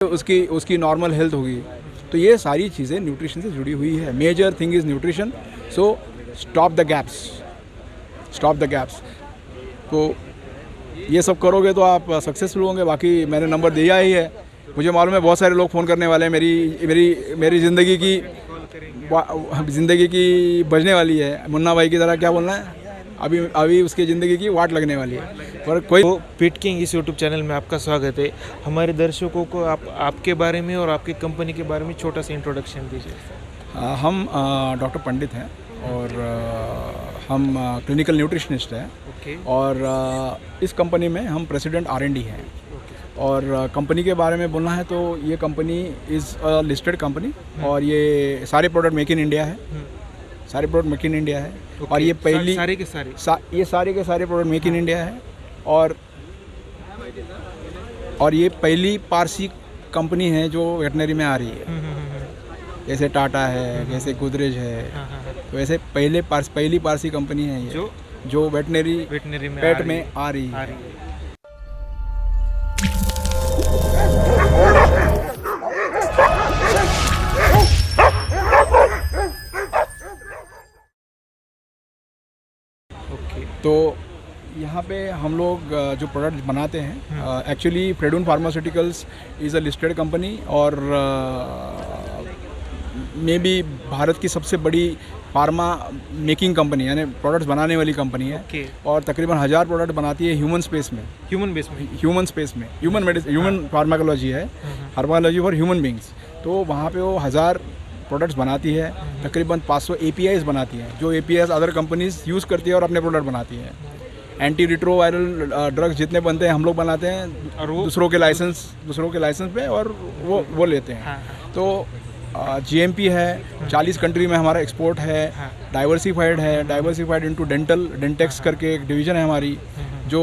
उसकी उसकी normal health होगी। तो ये सारी चीज़ें न्यूट्रिशन से जुड़ी हुई है। Major thing is nutrition. So stop the gaps. तो ये सब करोगे तो आप सक्सेसफुल होंगे। बाकी मैंने नंबर दिया ही है। मुझे मालूम है बहुत सारे लोग फ़ोन करने वाले हैं। मेरी ज़िंदगी की बजने वाली है। मुन्ना भाई की तरह क्या बोलना है, अभी उसकी ज़िंदगी की वाट लगने वाली है। पर कोई तो पिट किंग इस यूट्यूब चैनल में आपका स्वागत है। हमारे दर्शकों को आपके बारे में और आपकी कंपनी के बारे में छोटा सा इंट्रोडक्शन दीजिए। हम डॉक्टर पंडित हैं और हम क्लिनिकल न्यूट्रिशनिस्ट हैं। ओके। और इस कंपनी में हम प्रेसिडेंट R&D हैं। और कंपनी के बारे में बोलना है तो ये company is a listed company और ये सारे प्रोडक्ट मेक इन इंडिया है। और ये पहली सारे के सारे प्रोडक्ट मेक इन इंडिया है। और ये पहली पारसी कंपनी है जो वेटनरी में आ रही है। जैसे टाटा है, जैसे गोदरेज है, तो ऐसे पहली पारसी कंपनी है ये जो वेटनरी में पेट में आ रही है। तो यहाँ पे हम लोग जो प्रोडक्ट बनाते हैं, actually Fredun pharmaceuticals is a listed company और मे बी भारत की सबसे बड़ी फार्मा मेकिंग कंपनी यानी प्रोडक्ट्स बनाने वाली कंपनी है। और तकरीबन 1000 प्रोडक्ट बनाती है ह्यूमन स्पेस में। ह्यूमन फार्माकोलॉजी है, फार्माकोलॉजी फॉर ह्यूमन बींग्स। तो वहाँ पे वो 1000 प्रोडक्ट्स बनाती है। तकरीबन 500 APIs बनाती है, जो APIs अदर कंपनीज यूज़ करती है और अपने प्रोडक्ट बनाती है। एंटी रिट्रोवायरल ड्रग्स जितने बनते हैं हम लोग बनाते हैं, और दूसरों के लाइसेंस पे और वो लेते हैं। तो GMP है, 40 कंट्री में हमारा एक्सपोर्ट है। डाइवर्सिफाइड इनटू डेंटेक्स करके एक डिवीज़न है हमारी, जो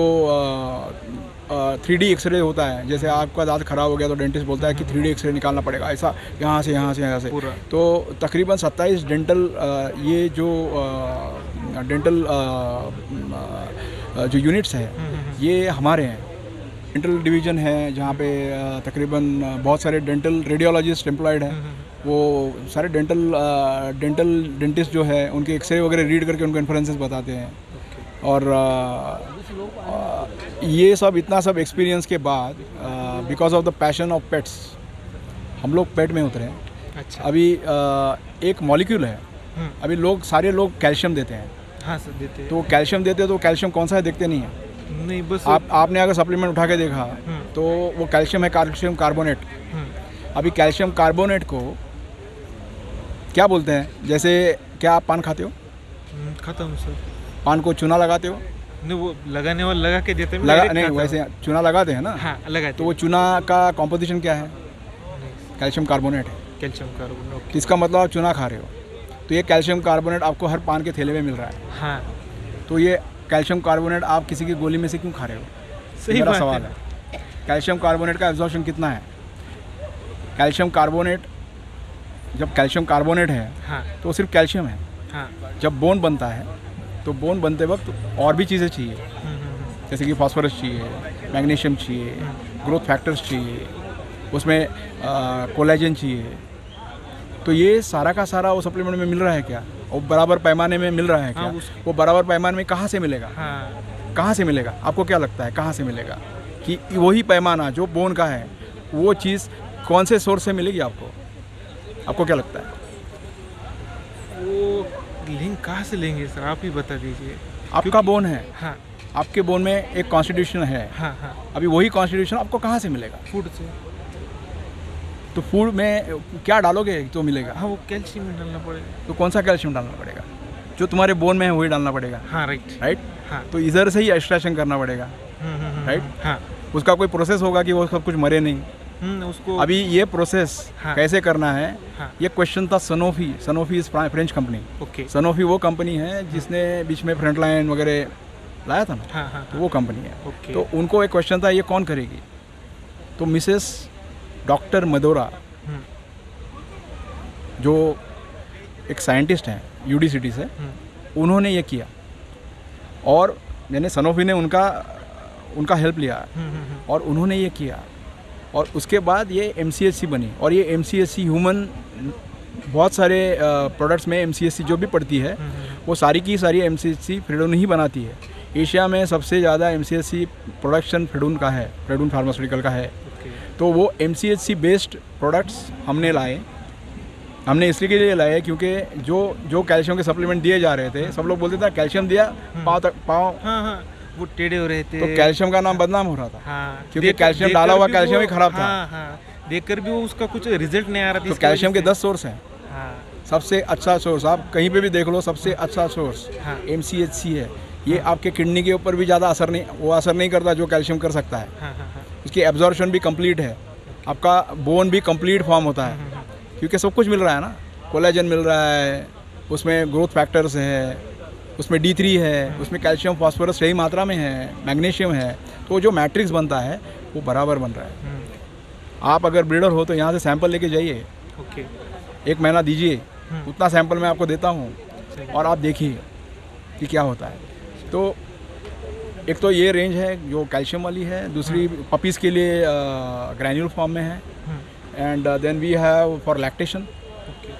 3D एक्सरे होता है। जैसे आपका दांत खराब हो गया तो डेंटिस्ट बोलता है कि 3D एक्सरे निकालना पड़ेगा, ऐसा यहाँ से। तो तकरीबन 27 डेंटल ये जो डेंटल जो यूनिट्स है ये हमारे हैं। डेंटल डिवीज़न है जहाँ पे तकरीबन बहुत सारे डेंटल रेडियोलॉजिस्ट एम्प्लॉयड हैं। वो सारे डेंटिस्ट जो है उनके एक्सरे वगैरह रीड करके उनको इन्फ्रेंसेस बताते हैं। और ये सब इतना सब एक्सपीरियंस के बाद because of the passion of pets हम लोग पेट में उतरे हैं। अच्छा। अभी एक मॉलिक्यूल है, अभी सारे लोग कैल्शियम देते हैं। हाँ सर, देते हैं। तो कैल्शियम देते हैं तो कैल्शियम कौन सा है देखते नहीं है। नहीं, बस आपने अगर सप्लीमेंट उठा के देखा तो वो कैल्शियम है, कैल्शियम कार्बोनेट। अभी कैल्शियम कार्बोनेट को क्या बोलते हैं? जैसे क्या आप पान खाते हो? खाता हूँ सर। पान को चूना लगाते हो? नहीं, वो लगाने वाला लगा के देते हैं। नहीं, वैसे चूना लगाते हैं ना। हाँ, लगाते। तो वो चूना का कॉम्पोजिशन क्या है? कैल्शियम कार्बोनेट है। Calcium carbonate. इसका मतलब आप चूना खा रहे हो, तो ये कैल्शियम कार्बोनेट आपको हर पान के थैले में मिल रहा है। हाँ। तो ये कैल्शियम कार्बोनेट आप किसी की गोली में से क्यों खा रहे हो? सही मेरा बात सवाल है। कैल्शियम कार्बोनेट का एब्जॉर्प्शन कितना है? कैल्शियम कार्बोनेट, जब कैल्शियम कार्बोनेट है तो सिर्फ कैल्शियम है। जब बोन बनता है तो बोन बनते वक्त और भी चीज़ें चाहिए, जैसे कि फास्फोरस चाहिए, मैग्नीशियम चाहिए, ग्रोथ फैक्टर्स चाहिए, उसमें कोलेजन चाहिए। तो ये सारा का सारा वो सप्लीमेंट में मिल रहा है क्या? वो बराबर पैमाने में मिल रहा है क्या? वो बराबर पैमाने में कहाँ से मिलेगा? कहाँ से मिलेगा? आपको क्या लगता है कहाँ से मिलेगा? कि वही पैमाना जो बोन का है वो चीज़ कौन से सोर्स से मिलेगी आपको क्या लगता है? वो लिंक कहाँ से लेंगे सर, आप ही बता दीजिए। आपका बोन है। हाँ। आपके बोन में एक कॉन्स्टिट्यूशन है। हाँ। अभी वही कॉन्स्टिट्यूशन आपको कहाँ से मिलेगा? फूड से। तो फूड में क्या डालोगे तो मिलेगा? हाँ, वो कैल्शियम डालना पड़ेगा। तो कौन सा कैल्शियम डालना पड़ेगा? जो तुम्हारे बोन में है वही डालना पड़ेगा। हाँ, राइट। हाँ। तो इधर से ही एक्सट्रैक्शन करना पड़ेगा। राइट। हाँ। उसका कोई प्रोसेस होगा कि वो सब कुछ मरे नहीं। उसको अभी ये प्रोसेस कैसे करना है? ये क्वेश्चन था Sanofi is French company. Sanofi वो कंपनी है जिसने बीच में फ्रंटलाइन वगैरह लाया था ना। तो वो कंपनी है। तो उनको एक क्वेश्चन था, ये कौन करेगी? तो मिसेस डॉक्टर मदोरा जो एक साइंटिस्ट हैं UDCT से, उन्होंने ये किया और मैंने सनोफी ने उनका हेल्प लिया और उन्होंने ये किया और उसके बाद ये MCSC बनी, और ये MCSC ह्यूमन, बहुत सारे प्रोडक्ट्स में MCSC जो भी पड़ती है वो सारी की सारी MCSC फ्रेडून ही बनाती है। एशिया में सबसे ज़्यादा MCSC प्रोडक्शन फ्रेडून का है, फ्रेडून फार्मास्यूटिकल का है। तो वो MCSC बेस्ड प्रोडक्ट्स हमने लाए। हमने इसलिए के लिए लाए क्योंकि जो कैल्शियम के सप्लीमेंट दिए जा रहे थे, सब लोग बोलते थे कैल्शियम दिया पाँव हाँ, वो टेढ़े हो रहे थे, तो कैल्शियम का नाम बदनाम हो रहा था। हाँ, क्योंकि कैल्शियम डाला हुआ कैल्शियम ही खराब था। हाँ, देखकर भी वो उसका कुछ रिजल्ट नहीं आ रहा था। तो कैल्शियम के 10 सोर्स हैं। हाँ, सबसे अच्छा सोर्स आप कहीं पे भी देख लो, सबसे अच्छा सोर्स हाँ, MCHC है। ये आपके किडनी के ऊपर भी ज़्यादा असर नहीं करता जो कैल्शियम कर सकता है। हाँ, उसकी एब्जॉर्प्शन भी कंप्लीट है, आपका बोन भी कंप्लीट फॉर्म होता है, क्योंकि सब कुछ मिल रहा है ना। कोलेजन मिल रहा है, उसमें ग्रोथ फैक्टर्स है, उसमें D3 है, उसमें कैल्शियम फास्फोरस सही मात्रा में है, मैग्नीशियम है, तो जो मैट्रिक्स बनता है वो बराबर बन रहा है। आप अगर ब्रीडर हो तो यहाँ से सैंपल लेके जाइए, ओके, 1 महीना दीजिए, उतना सैंपल मैं आपको देता हूँ और आप देखिए कि क्या होता है। तो एक तो ये रेंज है जो कैल्शियम वाली है, दूसरी पपीज़ के लिए ग्रैन्यूल फॉर्म में है, and then we have for lactation.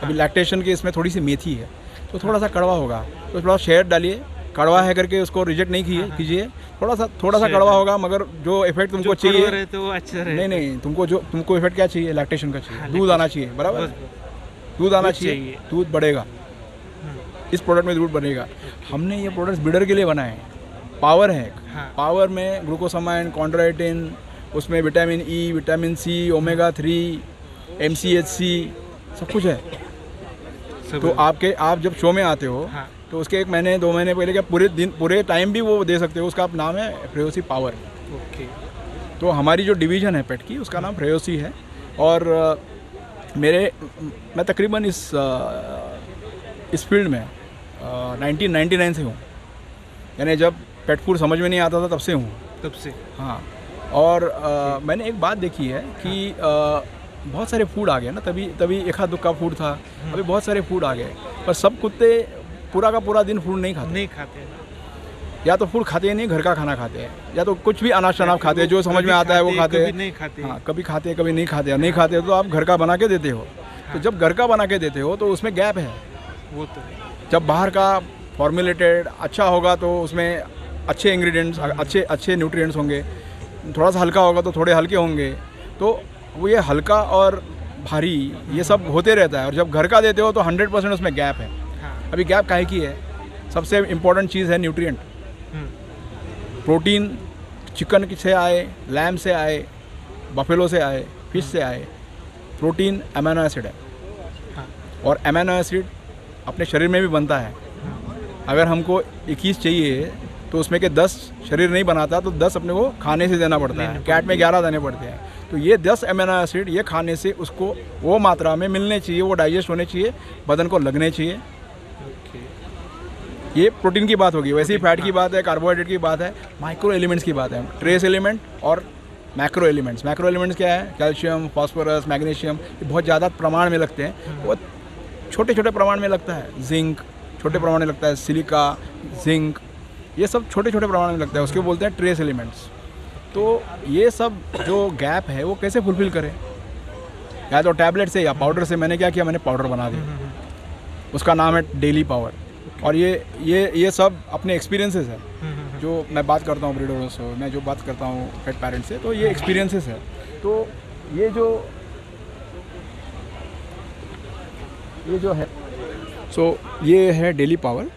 अभी लैक्टेशन के इसमें थोड़ी सी मेथी है तो थोड़ा सा कड़वा होगा, तो थोड़ा शहद डालिए, कड़वा है करके उसको रिजेक्ट नहीं कीजिए, थोड़ा सा कड़वा होगा, मगर जो इफेक्ट तुमको चाहिए तो अच्छा नहीं, तुमको इफेक्ट क्या चाहिए, लैक्टेशन का चाहिए, दूध आना चाहिए, बराबर, दूध आना चाहिए, दूध बढ़ेगा, इस प्रोडक्ट में दूध बढ़ेगा। हमने ये प्रोडक्ट्स ब्रीडर के लिए बनाए हैं। पावर है, पावर में ग्लूकोसामाइन, कॉन्ड्रोइटिन, उसमें vitamin E, vitamin C, omega-3, MCHC सब कुछ है। तो आप जब शो में आते हो तो उसके 1 महीने 2 महीने पहले क्या पूरे टाइम भी वो दे सकते हो। उसका नाम है फ्रेयोसी पावर। ओके। तो हमारी जो डिवीज़न है पेट की उसका नाम फ्रेयोसी है। और मैं तकरीबन इस फील्ड में 1999 से हूँ, यानी जब पेट फूड समझ में नहीं आता था तब से हूँ। तब से? हाँ। और मैंने एक बात देखी है कि बहुत सारे फूड आ गए ना, तभी एक आध दुक्का फूड था, अभी बहुत सारे फूड आ गए, पर सब कुत्ते पूरा का पूरा दिन फूड नहीं खाते। या तो फूड खाते ही नहीं, घर का खाना खाते हैं, या तो कुछ भी अनाज शनाज खाते हैं, जो समझ में आता है वो खाते हैं। हाँ, कभी खाते हैं कभी नहीं खाते हैं। नहीं खाते तो आप घर का बना के देते हो। तो जब घर का बना के देते हो तो उसमें गैप है। वो तो जब बाहर का फॉर्मुलेटेड अच्छा होगा तो उसमें अच्छे इंग्रेडिएंट्स, अच्छे न्यूट्रिएंट्स होंगे, थोड़ा सा हल्का होगा तो थोड़े हल्के होंगे, तो वो ये हल्का और भारी ये सब होते रहता है। और जब घर का देते हो तो 100% उसमें गैप है। अभी गैप काहे की है? सबसे इम्पोर्टेंट चीज़ है न्यूट्रिएंट। प्रोटीन चिकन से आए, लैम से आए, बफेलो से आए, फिश से आए, प्रोटीन अमीनो एसिड है। और अमीनो एसिड अपने शरीर में भी बनता है। अगर हमको 21 चाहिए तो उसमें के 10 शरीर नहीं बनाता, तो 10 अपने को खाने से देना पड़ता है। कैट में 11 देने पड़ते हैं। तो ये 10 अमीनो एसिड ये खाने से उसको वो मात्रा में मिलने चाहिए, वो डाइजेस्ट होने चाहिए, बदन को लगने चाहिए। ये प्रोटीन की बात होगी। वैसे ही फैट की बात है, कार्बोहाइड्रेट की बात है, माइक्रो एलिमेंट्स की बात है, ट्रेस एलिमेंट और मैक्रो एलिमेंट्स। मैक्रो एलिमेंट्स क्या है? कैल्शियम, फास्फोरस, मैग्नीशियम, ये बहुत ज़्यादा प्रमाण में लगते हैं। वो छोटे छोटे प्रमाण में लगता है। जिंक छोटे प्रमाण में लगता है, सिलिका, जिंक, ये सब छोटे छोटे प्रमाण में लगता है, उसके बोलते हैं ट्रेस एलिमेंट्स। तो ये सब जो गैप है वो कैसे फुलफिल करें? या तो टैबलेट से या पाउडर से। मैंने क्या किया, मैंने पाउडर बना दिया, उसका नाम है डेली पावर। और ये सब अपने एक्सपीरियंसेस है जो मैं बात करता हूँ ब्रीडरों से, मैं जो बात करता हूँ पेट पेरेंट्स से, तो ये एक्सपीरियंसेस है। तो ये जो है ये है डेली पावर।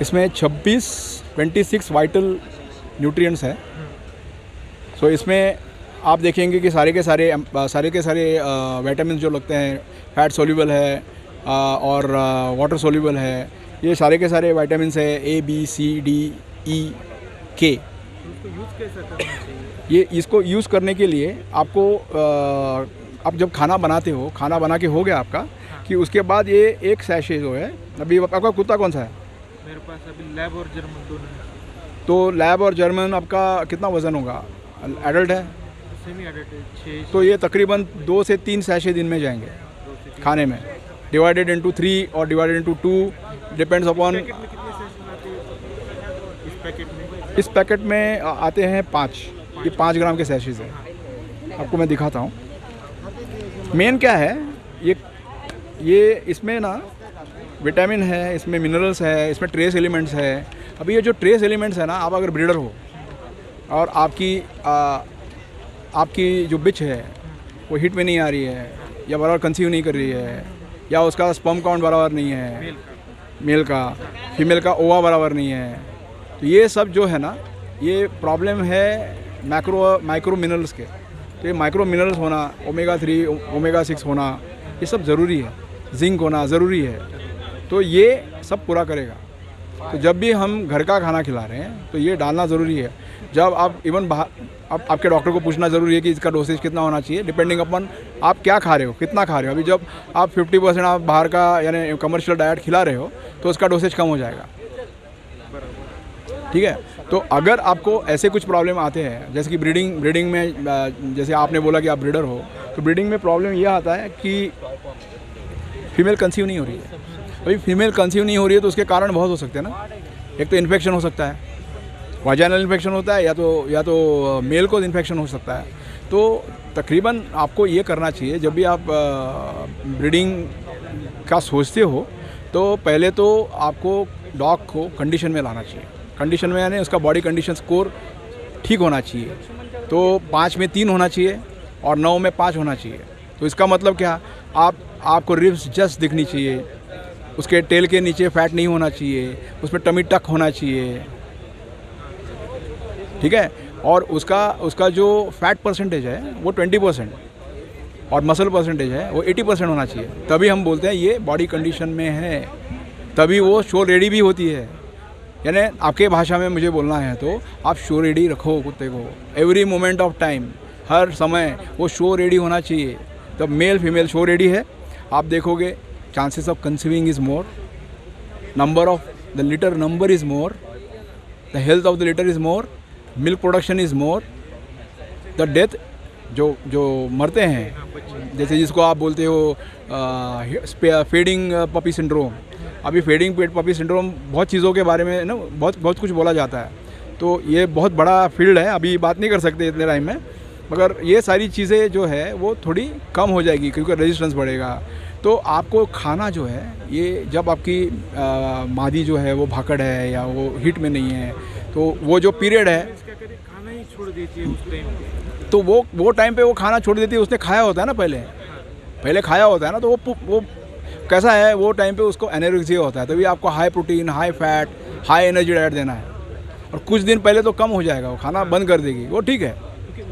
इसमें 26 वाइटल न्यूट्रिएंट्स है। इसमें आप देखेंगे कि सारे के सारे विटामिन जो लगते हैं, फैट सोल्यूबल है और वाटर सोल्यूबल है। ये सारे के सारे विटामिन है, A, B, C, D, E, K। इसको यूज़ कैसे करना चाहिए? ये इसको यूज़ करने के लिए आपको आप जब खाना बनाते हो, खाना बना के हो गया आपका, कि उसके बाद ये एक सैशे जो है, अभी आपका कुत्ता कौन सा है? मेरे पास अभी लैब और जर्मन दोनों है। तो लैब और जर्मन आपका कितना वज़न होगा? एडल्ट है? सेमी एडल्ट है, 6। तो ये तकरीबन 2 से 3 सैशे दिन में जाएंगे खाने में, डिवाइडेड इनटू 3 और डिवाइडेड इनटू 2, डिपेंड्स अपॉन। इस पैकेट में आते हैं 5, ये 5 ग्राम के सैशेज हैं। आपको मैं दिखाता हूँ। मेन क्या है, ये इसमें ना विटामिन है, इसमें मिनरल्स है, इसमें ट्रेस एलिमेंट्स है। अभी ये जो ट्रेस एलिमेंट्स है ना, आप अगर ब्रीडर हो और आपकी जो बिच है वो हिट में नहीं आ रही है, या बराबर कंसीव नहीं कर रही है, या उसका स्पर्म काउंट बराबर नहीं है, मेल का, फीमेल का ओवा बराबर नहीं है, तो ये सब जो है ना, ये प्रॉब्लम है माइक्रो मिनरल्स के। तो ये माइक्रो मिनरल्स होना, ओमेगा 3 ओमेगा 6 होना, ये सब ज़रूरी है। जिंक होना ज़रूरी है, तो ये सब पूरा करेगा। तो जब भी हम घर का खाना खिला रहे हैं तो ये डालना ज़रूरी है। जब आप इवन बाहर, अब आपके डॉक्टर को पूछना ज़रूरी है कि इसका डोसेज कितना होना चाहिए, डिपेंडिंग अपन आप क्या खा रहे हो, कितना खा रहे हो। अभी जब आप 50% आप बाहर का यानी कमर्शियल डाइट खिला रहे हो तो उसका डोसेज कम हो जाएगा, ठीक है। तो अगर आपको ऐसे कुछ प्रॉब्लम आते हैं, जैसे कि ब्रीडिंग में, जैसे आपने बोला कि आप ब्रीडर हो, तो ब्रीडिंग में प्रॉब्लम ये आता है कि फीमेल कंसीव नहीं हो रही है। अभी फीमेल कंसीव नहीं हो रही है तो उसके कारण बहुत हो सकते हैं ना। एक तो इन्फेक्शन हो सकता है, वाजाइनल इन्फेक्शन होता है, या तो मेल को इन्फेक्शन हो सकता है। तो तकरीबन आपको ये करना चाहिए, जब भी आप ब्रीडिंग का सोचते हो तो पहले तो आपको डॉग को कंडीशन में लाना चाहिए। कंडीशन में यानी उसका बॉडी कंडीशन स्कोर ठीक होना चाहिए। तो 5 में 3 होना चाहिए और 9 में 5 होना चाहिए। तो इसका मतलब क्या, आपको रिब्स जस्ट दिखनी चाहिए, उसके टेल के नीचे फैट नहीं होना चाहिए, उसमें टमी टक होना चाहिए, ठीक है। और उसका जो फैट परसेंटेज है वो 20% और मसल परसेंटेज है वो 80% होना चाहिए। तभी हम बोलते हैं ये बॉडी कंडीशन में है, तभी वो शो रेडी भी होती है। यानी आपके भाषा में मुझे बोलना है तो आप शो रेडी रखो कुत्ते को, एवरी मोमेंट ऑफ टाइम, हर समय वो शो रेडी होना चाहिए। तब मेल फीमेल शो रेडी है, आप देखोगे chances of conceiving is more, number of the litre number is more, the health of the litre is more, milk production is more, the death जो मरते हैं, जैसे जिसको आप बोलते हो फेडिंग पपी सिंड्रोम। अभी फेडिंग पपी सिंड्रोम बहुत चीज़ों के बारे में ना बहुत कुछ बोला जाता है। तो ये बहुत बड़ा फील्ड है, अभी बात नहीं कर सकते इतने टाइम में, मगर ये सारी चीज़ें जो है वो थोड़ी कम हो जाएगी क्योंकि रेजिस्टेंस बढ़ेगा। तो आपको खाना जो है, ये जब आपकी मादी जो है वो भाकड़ है या वो हीट में नहीं है, तो वो जो पीरियड है खाना ही छोड़ देती है उस टाइम पे, तो वो टाइम पे वो खाना छोड़ देती है। उसने खाया होता है ना, पहले खाया होता है ना, तो वो कैसा है, वो टाइम पे उसको एनर्जी होता है। तभी आपको high protein, high fat, high energy diet देना है। और कुछ दिन पहले तो कम हो जाएगा, वो खाना बंद कर देगी, वो ठीक है,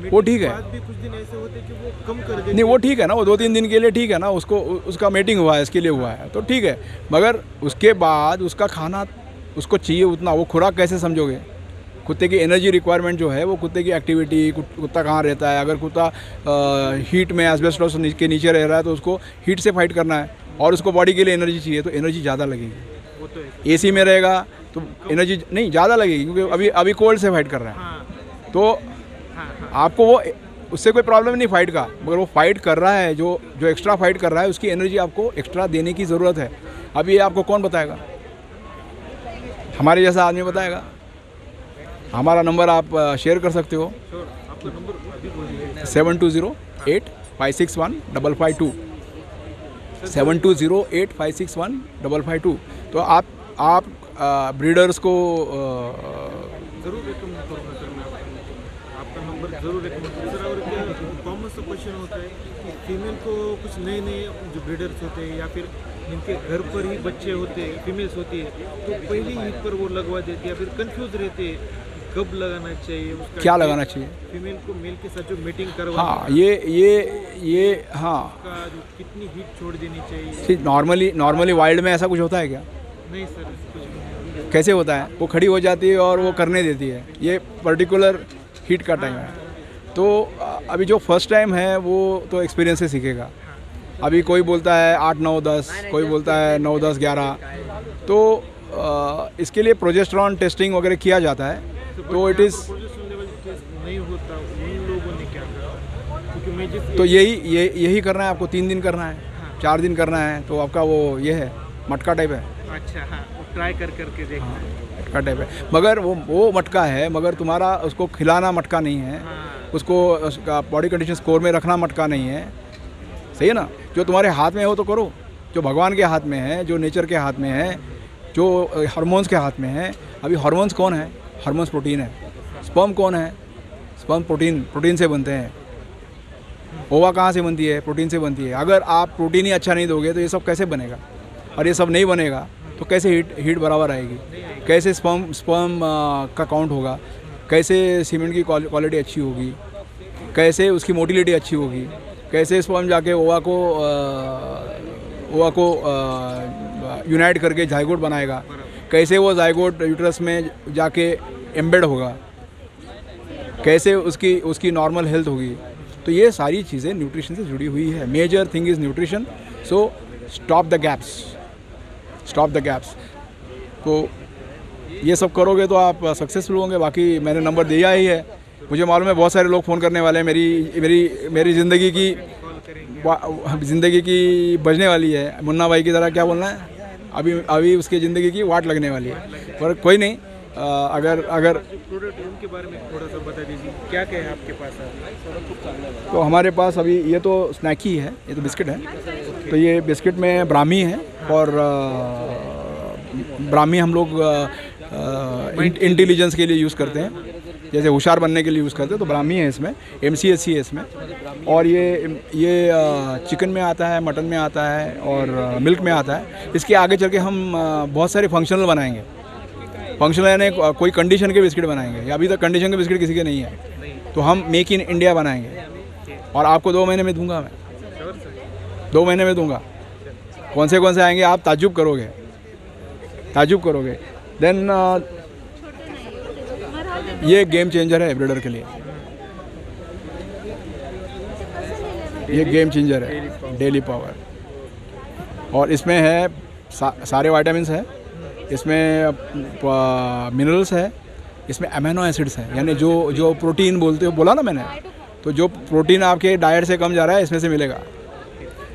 वो ठीक है। भी कुछ दिन ऐसे होते कि वो कम कर देती नहीं, वो ठीक है ना, वो 2-3 दिन के लिए ठीक है ना, उसका मीटिंग हुआ है, इसके लिए हुआ है तो ठीक है। मगर उसके बाद उसका खाना उसको चाहिए उतना, वो खुराक कैसे समझोगे? कुत्ते की एनर्जी रिक्वायरमेंट जो है वो कुत्ते की एक्टिविटी, कुत्ता कहाँ रहता है, अगर कुत्ता हीट में एस्बेस्टोस के नीचे रह रहा है तो उसको हीट से फाइट करना है और उसको बॉडी के लिए एनर्जी चाहिए, तो एनर्जी ज़्यादा लगेगी। वो तो एसी में रहेगा तो एनर्जी नहीं ज़्यादा लगेगी, क्योंकि अभी कोल्ड से फाइट कर रहा है। तो आपको वो उससे कोई प्रॉब्लम नहीं फाइट का, मगर वो फाइट कर रहा है, जो एक्स्ट्रा फाइट कर रहा है उसकी एनर्जी आपको एक्स्ट्रा देने की ज़रूरत है। अभी ये आपको कौन बताएगा? हमारे जैसा आदमी बताएगा। हमारा नंबर आप शेयर कर सकते हो, 7208561552 7208561552। तो आप ब्रीडर्स को जरूर रिकमेंड करूँगा सर, मैं आपका नंबर जरूर रिकमेंड करूँगा सर। और क्या कॉमन सा क्वेश्चन होता है कि फीमेल को कुछ नए जो ब्रीडर्स होते हैं या फिर जिनके घर पर ही बच्चे होते हैं, फीमेल्स होती है, तो पहले ही पर वो लगवा देती है, फिर कंफ्यूज रहते हैं कब लगाना चाहिए, उसका क्या लगाना चाहिए फीमेल को मेल के साथ जो मीटिंग करवा। हाँ, ये हाँ, का जो कितनी हीट छोड़ देनी चाहिए। नॉर्मली वाइल्ड में ऐसा कुछ होता है क्या? नहीं सर, कुछ नहीं। कैसे होता है? वो खड़ी हो जाती है और वो करने देती है, ये पर्टिकुलर हीट का टाइम है। तो अभी जो फर्स्ट टाइम है वो तो एक्सपीरियंस से सीखेगा। अभी कोई बोलता है 8, 9, 10, कोई बोलता है 9, 10, 11। तो इसके लिए प्रोजेस्टेरॉन टेस्टिंग वगैरह किया जाता है। तो इट इज़ नहीं होता, उन लोगों ने क्या करा? क्योंकि मैं जिस तो यही करना है आपको, 3 दिन करना है, 4 दिन करना है, तो आपका वो ये है मटका टाइप है। अच्छा, हाँ, ट्राई करके देखना है। मटका टाइप है, मगर वो मटका है, मगर तुम्हारा उसको खिलाना मटका नहीं है, उसको उसका बॉडी कंडीशन स्कोर में रखना मटका नहीं है। सही है ना? जो तुम्हारे हाथ में है वो तो करो, जो भगवान के हाथ में है, जो नेचर के हाथ में है, जो हार्मोन्स के हाथ में है। अभी हार्मोन्स कौन है? हार्मोन्स प्रोटीन है। स्पर्म कौन है? स्पर्म प्रोटीन से बनते हैं। ओवा कहाँ से बनती है? प्रोटीन से बनती है। अगर आप प्रोटीन ही अच्छा नहीं दोगे तो ये सब कैसे बनेगा? और ये सब नहीं बनेगा तो कैसे हीट बराबर आएगी? कैसे स्पर्म का काउंट होगा? कैसे सीमेंट की क्वालिटी अच्छी होगी? कैसे उसकी मोटिलिटी अच्छी होगी? कैसे स्पर्म जाके ओवा को यूनाइट करके जाइगोट बनाएगा? कैसे वो जाइगोट यूट्रस में जाके एम्बेड होगा? कैसे उसकी नॉर्मल हेल्थ होगी? तो ये सारी चीज़ें न्यूट्रिशन से जुड़ी हुई है। Major thing is nutrition. So stop the gaps. तो ये सब करोगे तो आप सक्सेसफुल होंगे। बाकी मैंने नंबर दिया ही है। मुझे मालूम है बहुत सारे लोग फ़ोन करने वाले हैं। मेरी ज़िंदगी की बजने वाली है। मुन्ना भाई की तरह क्या बोलना है, अभी उसकी ज़िंदगी की वाट लगने वाली है। पर कोई नहीं, अगर प्रोडक्ट रूम के बारे में थोड़ा सा बता दीजिए, क्या क्या है आपके पास? तो हमारे पास अभी ये तो स्नैक ही है, ये तो बिस्किट है। तो ये बिस्किट में ब्राह्मी है, और ब्राह्मी हम लोग इंटेलिजेंस के लिए यूज़ करते हैं, जैसे होशियार बनने के लिए यूज़ करते हैं। तो ब्राह्मी है इसमें, MCHC है इसमें। और ये चिकन में आता है, मटन में आता है, और मिल्क में आता है। इसके आगे चल के हम बहुत सारे फंक्शनल बनाएंगे। फंक्शनल यानी कोई कंडीशन के बिस्किट बनाएंगे। अभी तक कंडीशन के बिस्किट किसी के नहीं है, तो हम मेक इन इंडिया बनाएंगे। और आपको 2 महीने में दूंगा मैं, 2 महीने में दूंगा। कौन से आएंगे आप ताज्जुब करोगे। देन ये गेम चेंजर है ब्रीडर के लिए, ये गेम चेंजर है, डेली पावर। और इसमें है सारे विटामिन्स है, इसमें मिनरल्स है, इसमें अमीनो एसिड्स हैं, यानी जो प्रोटीन बोला ना मैंने, तो जो प्रोटीन आपके डाइट से कम जा रहा है इसमें से मिलेगा,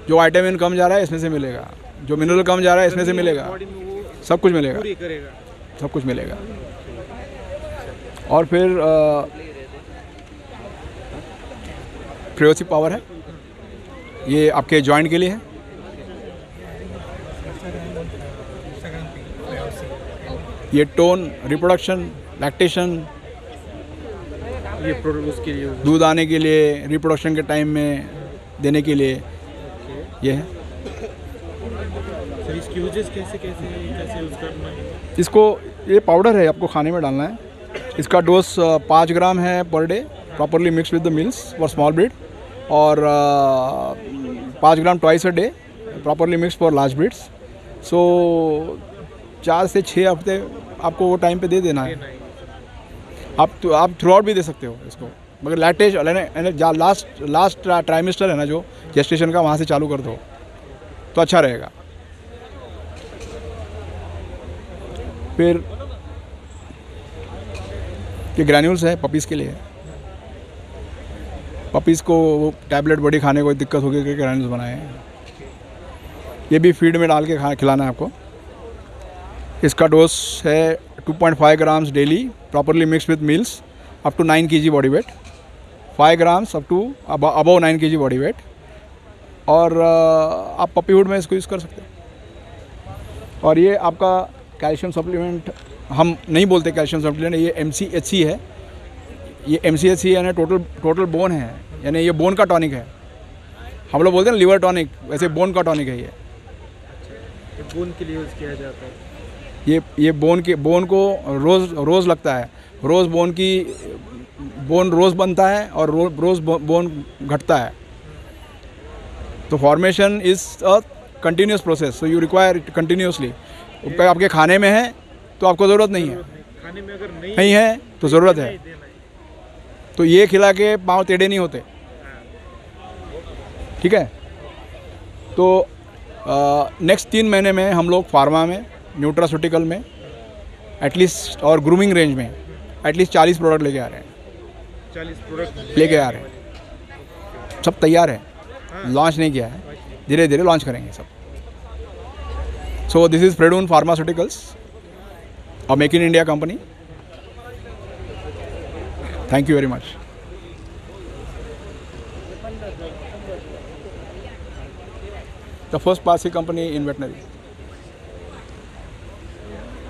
जो विटामिन कम जा रहा है इसमें से मिलेगा, जो मिनरल कम जा रहा है इसमें से मिलेगा, सब कुछ मिलेगा। और फिर प्रियोसिव पावर है, ये आपके जॉइंट के लिए है। ये टोन, रिप्रोडक्शन, लैक्टेशन, ये प्रोडक्ट उसके लिए, दूध आने के लिए, रिप्रोडक्शन के टाइम में देने के लिए ये है। सर इसकी यूजेस कैसे यूज़ करना है? इसको, ये पाउडर है, आपको खाने में डालना है। इसका डोज 5 ग्राम है per day, properly mix with the meals for small breed, और 5 gram twice a day, properly mix for large breeds. So 4 से 6 हफ्ते आपको वो टाइम पे दे देना है। आप थ्रू आउट भी दे सकते हो इसको, मगर लास्ट ट्राइमेस्टर है ना जो जेस्टेशन का, वहाँ से चालू कर दो तो अच्छा रहेगा। फिर ये ग्रैन्यूल्स है, पपीज़ के लिए। पपीज़ को वो टैबलेट बड़ी खाने को दिक्कत होगी कि ग्रैन्यूल्स बनाए हैं। ये भी फीड में डाल के खिलाना है आपको। इसका डोज है 2.5 grams daily, properly mix with meals, up to 9 kg body weight, 5 grams up to above 9 kg body weight. और आप पपीहुड में इसको यूज़ कर सकते हो। और ये आपका कैल्शियम सप्लीमेंट, हम नहीं बोलते कैल्शियम सप्लीमेंट, ये MCHC है। ये MCHC यानी टोटल बोन है, यानी ये बोन का टॉनिक है। हम लोग बोलते हैं लिवर टॉनिक, वैसे बोन का टॉनिक है ये। तो बोन के लिए यूज़ किया जाता है। ये बोन को रोज़ लगता है। रोज़ रोज़ बनता है और रोज़ बोन घटता है। तो formation is a continuous process, so you require it continuously. आपके खाने में है तो आपको ज़रूरत नहीं है, खाने में अगर नहीं है तो ज़रूरत है। तो ये खिला के पाँव टेढ़े नहीं होते, ठीक है। तो नेक्स्ट 3 महीने में हम लोग फार्मा में, न्यूट्रास्यूटिकल में एटलीस्ट, और ग्रूमिंग रेंज में एटलीस्ट 40 प्रोडक्ट लेके आ रहे हैं। 40 प्रोडक्ट लेके आ रहे हैं, सब तैयार है, लॉन्च नहीं किया है, धीरे धीरे लॉन्च करेंगे सब। So this is Fredun pharmaceuticals. a Make in India company. Thank you very much. The first Parsi company in veterinary.